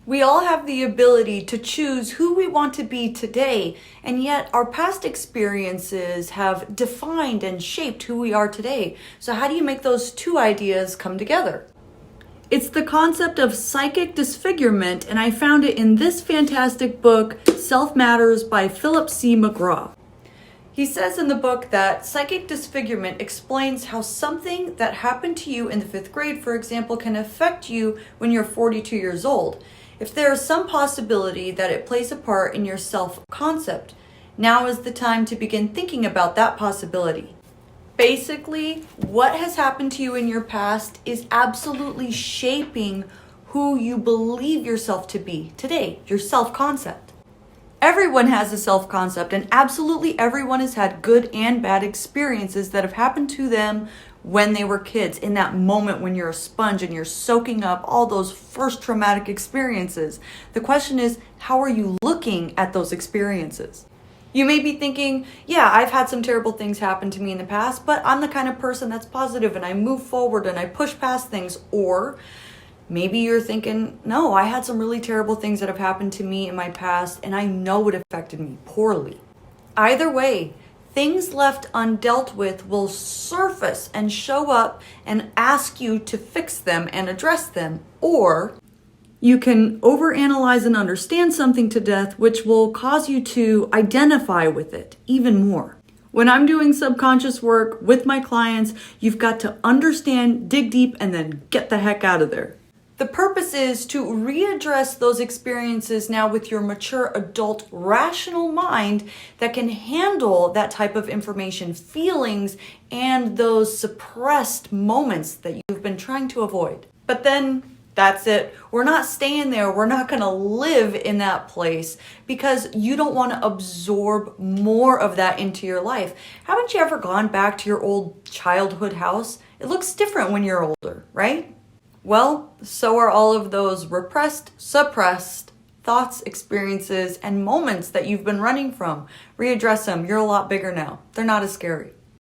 We all have the ability to choose who we want to be today, and yet our past experiences have defined and shaped who we are today. So how do you make those two ideas come together? It's the concept of psychic disfigurement, and I found it in this fantastic book, Self Matters by Philip C. McGraw. He says in the book that psychic disfigurement explains how something that happened to you in the 5th grade, for example, can affect you when you're 42 years old. If there is some possibility that it plays a part in your self-concept, now is the time to begin thinking about that possibility. Basically, what has happened to you in your past is absolutely shaping who you believe yourself to be today, your self-concept. Everyone has a self-concept, and absolutely everyone has had good and bad experiences that have happened to them when they were kids, in that moment when you're a sponge and you're soaking up all those first traumatic experiences. The question is, how are you looking at those experiences? You may be thinking, yeah, I've had some terrible things happen to me in the past, but I'm the kind of person that's positive and I move forward and I push past things. Or maybe you're thinking, no, I had some really terrible things that have happened to me in my past and I know it affected me poorly. Either way, things left undealt with will surface and show up and ask you to fix them and address them. Or you can overanalyze and understand something to death, which will cause you to identify with it even more. When I'm doing subconscious work with my clients, you've got to understand, dig deep, and then get the heck out of there. The purpose is to readdress those experiences now with your mature adult rational mind that can handle that type of information, feelings, and those suppressed moments that you've been trying to avoid. But then that's it. We're not staying there. We're not going to live in that place because you don't want to absorb more of that into your life. Haven't you ever gone back to your old childhood house? It looks different when you're older, right? Well, so are all of those repressed, suppressed thoughts, experiences, and moments that you've been running from. Readdress them. You're a lot bigger now. They're not as scary.